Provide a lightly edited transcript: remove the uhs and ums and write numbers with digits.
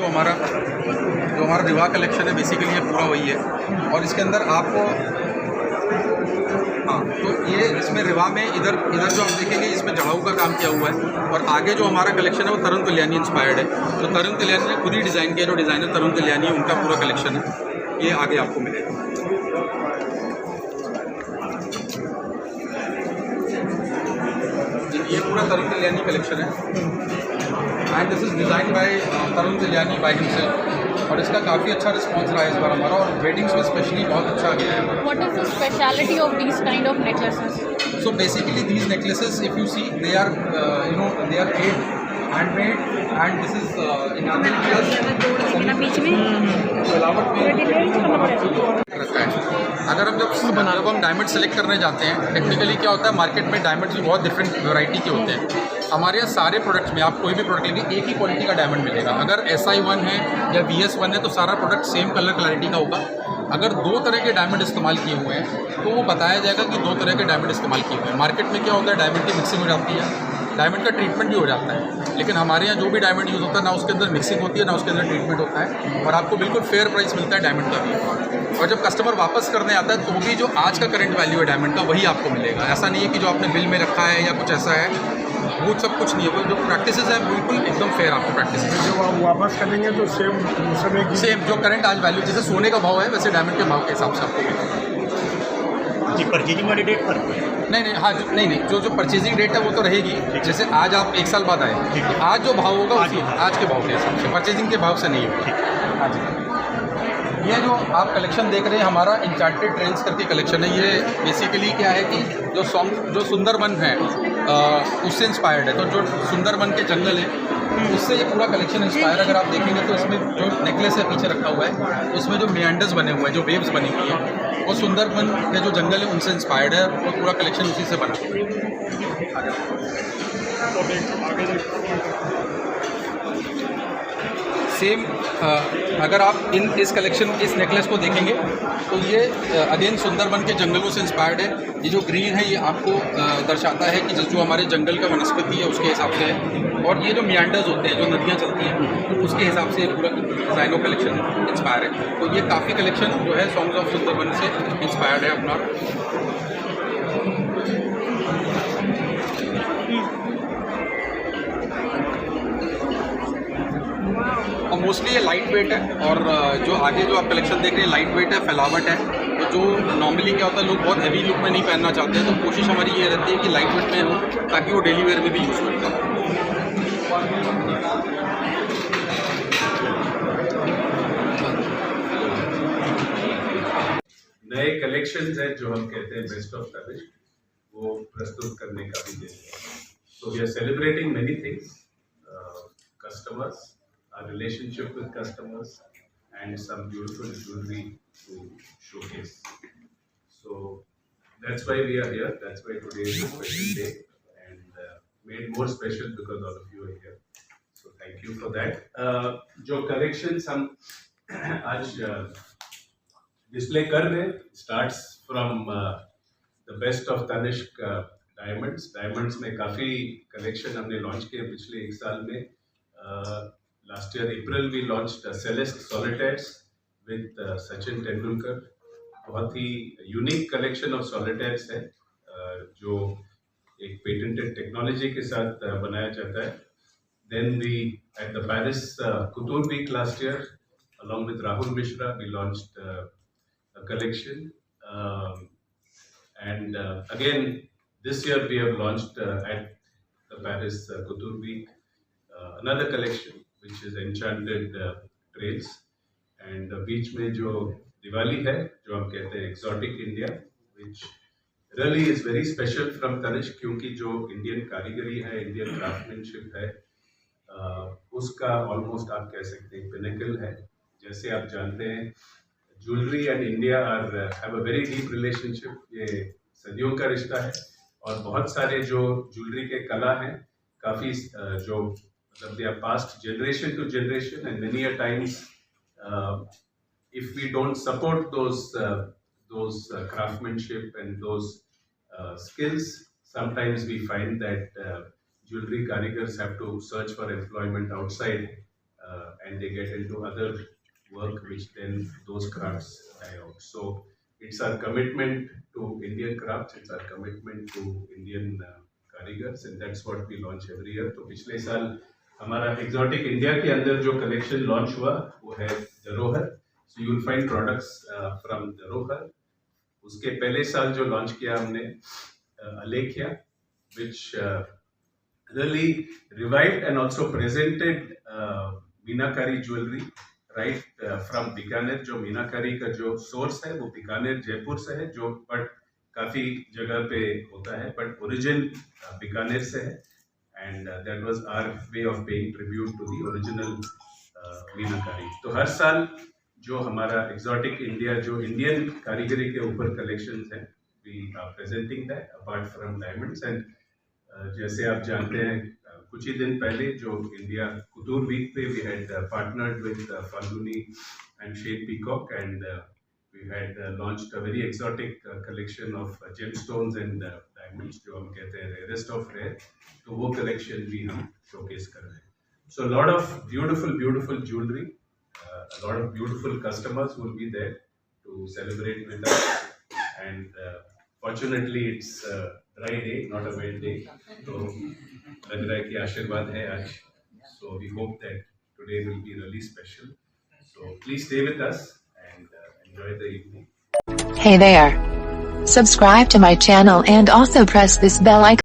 जो हमारा रिवा कलेक्शन है बेसिकली ये पूरा वही है। और इसके अंदर आपको तो ये इसमें रिवा में इधर जो आप देखेंगे इसमें जड़ाऊ का काम किया हुआ है। और आगे जो हमारा कलेक्शन है वो तरुण तुल्यानी इंस्पायर्ड है। तो तरुण तुल्यानी ने खुद ही डिज़ाइन किया, जो डिज़ाइनर तरुण तुल्यानी है उनका पूरा कलेक्शन है, ये आगे आपको मिलेगा। ये पूरा तरुण तुल्यानी कलेक्शन है and this is design by Tarun Tahiliani by himself. और इसका काफ़ी अच्छा रिस्पॉन्स रहा है इस बार हमारा, और वेडिंग्स में स्पेशली बहुत अच्छा गया है। What is the speciality of these kind of necklaces? So basically these necklaces, if you see, they are they are made handmade, and this is in other बीच में रखा है। अगर जब हम डायमंड सेलेक्ट करने जाते हैं, टेक्निकली क्या होता है, मार्केट में डायमंड्स भी बहुत डिफरेंट वैरायटी के होते हैं। हमारे यहाँ सारे प्रोडक्ट्स में आप कोई भी प्रोडक्ट लेंगे एक ही क्वालिटी का डायमंड मिलेगा। अगर SI1 है या VS1 है तो सारा प्रोडक्ट सेम कलर क्लैरिटी का होगा। अगर दो तरह के डायमंड इस्तेमाल किए हुए हैं तो वो बताया जाएगा कि दो तरह के डायमंड इस्तेमाल किए हुए हैं। मार्केट में क्या होता है, डायमंड की मिक्सिंग हो जाती है, डायमंड का ट्रीटमेंट भी हो जाता है, लेकिन हमारे यहाँ जो भी डायमंड यूज़ होता है ना उसके अंदर मिक्सिंग होती है ना उसके अंदर ट्रीटमेंट होता है, और आपको बिल्कुल फेयर प्राइस मिलता है डायमंड का भी। और जब कस्टमर वापस करने आता है तो भी जो आज का करंट वैल्यू है डायमंड का वही आपको मिलेगा। ऐसा नहीं है कि जो आपने बिल में रखा है या कुछ ऐसा है, वो सब कुछ नहीं है। जो प्रैक्टिसेस है बिल्कुल एकदम फेयर आपको प्रैक्टिस। जो आप वापस करेंगे तो सेम जो करंट आज वैल्यू, जैसे सोने का भाव है वैसे डायमंड के भाव के हिसाब से आपको मिलेगा। जी परचेजिंग वाली डेट पर नहीं हाँ नहीं जो परचेजिंग डेट है वो तो रहेगी। जैसे आज आप 1 साल बाद आए, आज जो भाव होगा उसी आज के भाव के हिसाब से, परचेजिंग के भाव से नहीं होगा। हाँ जी, ये जो आप कलेक्शन देख रहे हैं हमारा इंचार्टेड ट्रेंड्स करके कलेक्शन है। ये बेसिकली क्या है कि जो सुंदरबन है उससे इंस्पायर्ड है। तो जो सुंदरबन के जंगल है उससे ये पूरा कलेक्शन इंस्पायर। अगर आप देखेंगे तो इसमें जो नेकलेस है पीछे रखा हुआ है उसमें जो मियांडर्स बने हुए हैं, जो वेव्स बनी हुई है, वो सुंदरबन के जो जंगल है उनसे इंस्पायर्ड है। वो पूरा कलेक्शन उसी से बना हुआ है। सेम अगर आप इस कलेक्शन इस नेकलेस को देखेंगे तो ये अगेन सुंदरबन के जंगलों से इंस्पायर्ड है। ये जो ग्रीन है ये आपको दर्शाता है कि जो हमारे जंगल का वनस्पति है उसके हिसाब से है। और ये जो मियांडर्स होते हैं, जो नदियाँ चलती हैं, तो उसके हिसाब से पूरा डिज़ाइनो कलेक्शन इंस्पायर है। तो ये काफ़ी कलेक्शन जो है सॉन्ग्स ऑफ सुंदरबन से इंस्पायर्ड है अपना। और मोस्टली ये लाइट वेट है, और जो आगे जो आप कलेक्शन देख रहे हैं लाइट वेट है, फैलावट है। तो जो नॉर्मली क्या होता है, लोग बहुत हैवी लुक में नहीं पहनना चाहते हैं, तो कोशिश हमारी ये रहती है कि लाइट वेट में हो ताकि वो डेली वेयर में भी यूज़ कर पाए। नए कलेक्शंस हैं जो हम कहते हैं बेस्ट ऑफ तनिष्क, वो प्रस्तुत करने का भी दिन है। So we are celebrating many things, customers, our relationship with customers, and some beautiful jewelry to showcase. So that's why we are here. That's why today is a special day, and made more special because all of you are here. So thank you for that. जो collections हम आज display कर रहे हैं starts from the best of Tanishq diamonds में काफ़ी collection हमने launch किए पिछले 1 साल में। Last year April we launched Celeste solitaires with Sachin Tendulkar. बहुत ही यूनिक कलेक्शन ऑफ सॉलिटेयर्स है जो एक पेटेंटेड टेक्नोलॉजी के साथ बनाया जाता है। Then we at the Paris couture week last year along with Rahul Mishra we launched a collection, and again this year we have launched at the Paris Couture Week another collection which is enchanted trails, and बीच में जो दिवाली है जो हम कहते हैं exotic India, which really is very special from Tanishq, क्योंकि जो Indian कारीगरी है, इंडियन क्राफ्टमैनशिप है, उसका ऑलमोस्ट आप कह सकते हैं पिनेकल है। जैसे आप जानते हैं jewellery and India have a very deep relationship, ये सदियों का रिश्ता है। और बहुत सारे जो ज्वेलरी के कला हैं काफ़ी जो मतलब they are passed generation to generation, and many a times if we don't support those craftsmanship and those skills, sometimes we find that jewelry karigars have to search for employment outside and they get into other work which then those crafts die out. So it's our commitment to Indian crafts, it's our commitment to Indian कारीगर्स, and that's what we launch every year. तो पिछले साल हमारा exotic India के अंदर जो collection launch हुआ वो है धरोहर. So you will find products from धरोहर. उसके पहले साल जो launch किया हमने अलेखिया, which really revived and also presented meenakari jewelry right from Bikaner. जो मीनाकारी का जो source है वो बीकानेर जयपुर से है, जो but काफ़ी जगह पे होता है, but origin बीकानेर से है, and that was our way of paying tribute to the original मीनाकारी. तो हर साल जो हमारा exotic India जो Indian कारीगरी के ऊपर collections हैं, we are presenting that apart from diamonds. And जैसे आप जानते हैं कुछ ही दिन पहले जो इंडिया कुतूर वीक पे we had partnered with Falguni and Shade Peacock, and we had launched a very exotic collection of gemstones and diamonds जो हम कहते हैं rarest of rare. तो वो collection भी हम showcase कर रहे हैं. So a lot of beautiful jewelry, a lot of beautiful customers will be there to celebrate with us, and fortunately it's dry day, not a wet day. So लग रहा है कि आशीर्वाद है आज. So we hope that today will be really special. So please stay with us and enjoy the evening. Hey there. Subscribe to my channel and also press this bell icon.